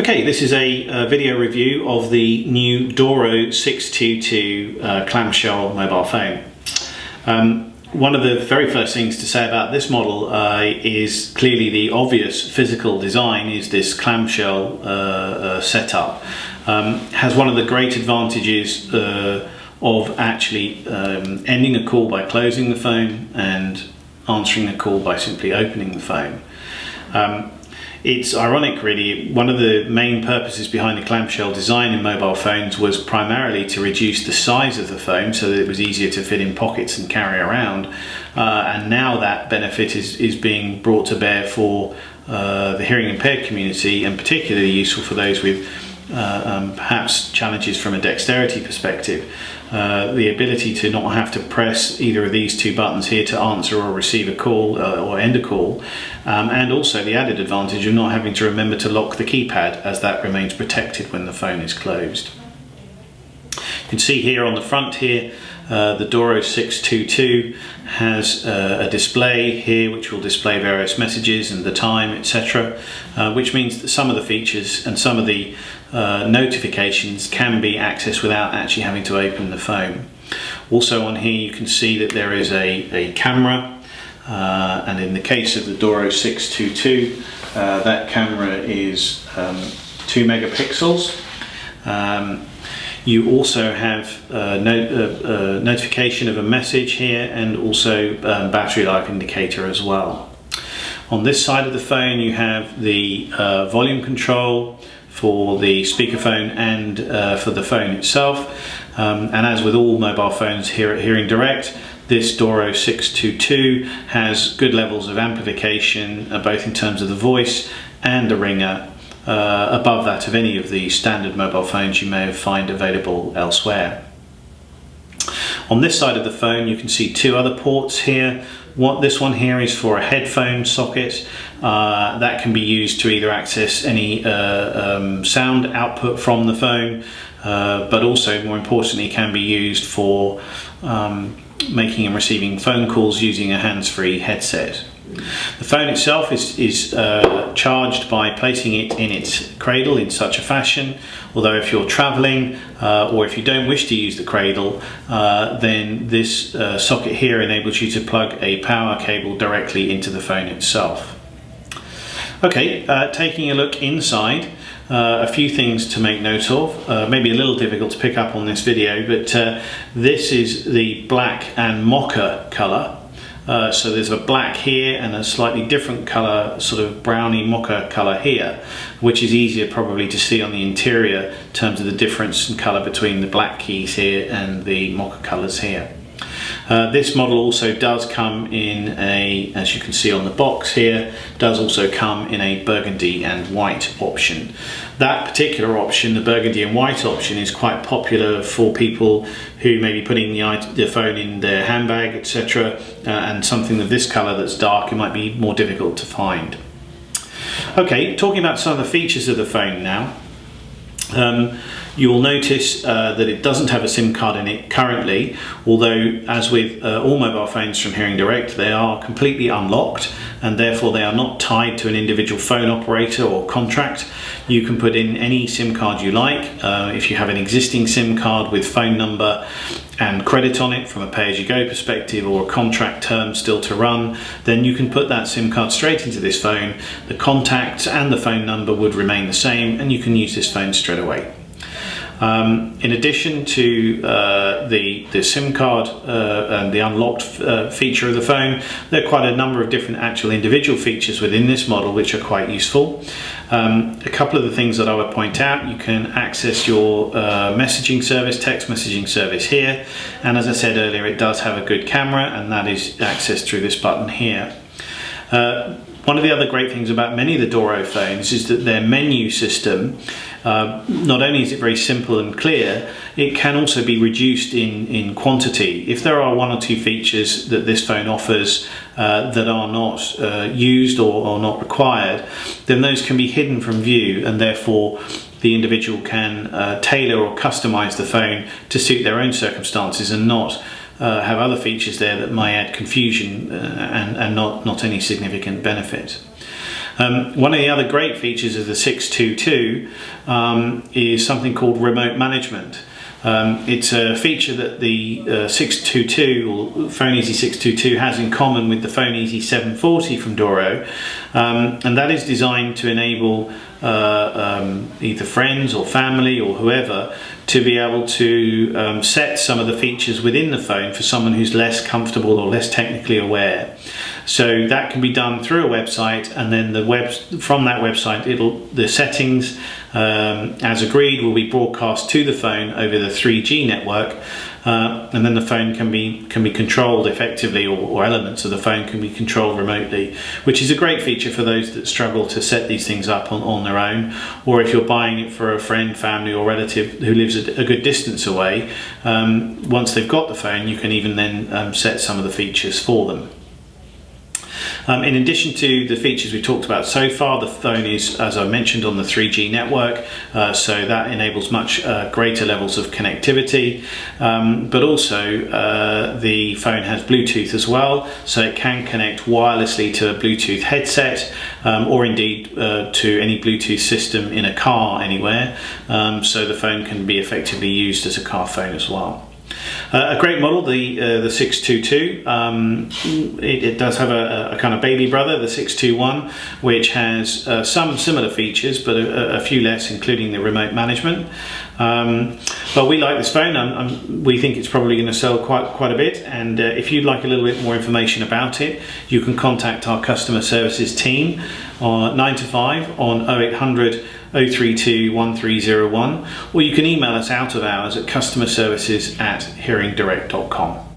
Okay, this is a video review of the new Doro 622 clamshell mobile phone. One of the very first things to say about this model is clearly the obvious physical design is this clamshell setup. Has one of the great advantages of actually ending a call by closing the phone and answering a call by simply opening the phone. It's ironic really, one of the main purposes behind the clamshell design in mobile phones was primarily to reduce the size of the phone so that it was easier to fit in pockets and carry around, and now that benefit is being brought to bear for the hearing impaired community, and particularly useful for those with perhaps challenges from a dexterity perspective. The ability to not have to press either of these two buttons here to answer or receive a call or end a call, and also the added advantage of not having to remember to lock the keypad, as that remains protected when the phone is closed. You can see here on the front here, the Doro 622 has a display here which will display various messages and the time, etc., which means that some of the features and some of the notifications can be accessed without actually having to open the phone. Also on here you can see that there is a camera, and in the case of the Doro 622 that camera is 2 megapixels. You also have notification of a message here, and also battery life indicator as well. On this side of the phone you have the volume control for the speakerphone and for the phone itself, and as with all mobile phones here at Hearing Direct, this Doro 622 has good levels of amplification, both in terms of the voice and the ringer, above that of any of the standard mobile phones you may find available elsewhere. On this side of the phone you can see two other ports here. This one here is for a headphone socket that can be used to either access any sound output from the phone, but also more importantly can be used for making and receiving phone calls using a hands-free headset. The phone itself is charged by placing it in its cradle in such a fashion, although if you're traveling or if you don't wish to use the cradle, then this socket here enables you to plug a power cable directly into the phone itself. Okay, taking a look inside, a few things to make note of, maybe a little difficult to pick up on this video, but this is the black and mocha colour. So there's a black here and a slightly different colour, sort of browny mocha colour here, which is easier probably to see on the interior in terms of the difference in colour between the black keys here and the mocha colours here. This model also does come in a, as you can see on the box here, does also come in a burgundy and white option. That particular option, the burgundy and white option, is quite popular for people who may be putting the phone in their handbag, etc., and something of this colour that's dark, it might be more difficult to find. Okay, talking about some of the features of the phone now. You will notice that it doesn't have a SIM card in it currently, although as with all mobile phones from Hearing Direct, they are completely unlocked and therefore they are not tied to an individual phone operator or contract. You can put in any SIM card you like. If you have an existing SIM card with phone number and credit on it from a pay-as-you-go perspective, or a contract term still to run, then you can put that SIM card straight into this phone. The contacts and the phone number would remain the same and you can use this phone straight away. In addition to the SIM card and the unlocked feature of the phone, there are quite a number of different actual individual features within this model which are quite useful. A couple of the things that I would point out: you can access your messaging service, text messaging service here, and as I said earlier, it does have a good camera, and that is accessed through this button here. One of the other great things about many of the Doro phones is that their menu system, not only is it very simple and clear, it can also be reduced in quantity. If there are one or two features that this phone offers that are not used or not required, then those can be hidden from view, and therefore the individual can tailor or customize the phone to suit their own circumstances and not have other features there that might add confusion and not any significant benefit. One of the other great features of the 622 is something called remote management. It's a feature that the 622 or PhoneEasy 622 has in common with the PhoneEasy 740 from Doro, and that is designed to enable either friends or family or whoever to be able to set some of the features within the phone for someone who's less comfortable or less technically aware. So that can be done through a website, and then from that website the settings as agreed will be broadcast to the phone over the 3G network, and then the phone can be controlled effectively, or elements of the phone can be controlled remotely, which is a great feature for those that struggle to set these things up on their own, or if you're buying it for a friend, family or relative who lives a good distance away. Once they've got the phone, you can even then set some of the features for them. In addition to the features we talked about so far, the phone is, as I mentioned, on the 3G network, so that enables much greater levels of connectivity, but also the phone has Bluetooth as well, so it can connect wirelessly to a Bluetooth headset, or indeed to any Bluetooth system in a car anywhere, so the phone can be effectively used as a car phone as well. A great model, the 622. It does have a kind of baby brother, the 621, which has some similar features, but a few less, including the remote management. But we like this phone. We think it's probably going to sell quite a bit, and if you'd like a little bit more information about it, you can contact our customer services team 9 to 5 on 0800 032 1301, or you can email us out of hours at customerservices@hearingdirect.com.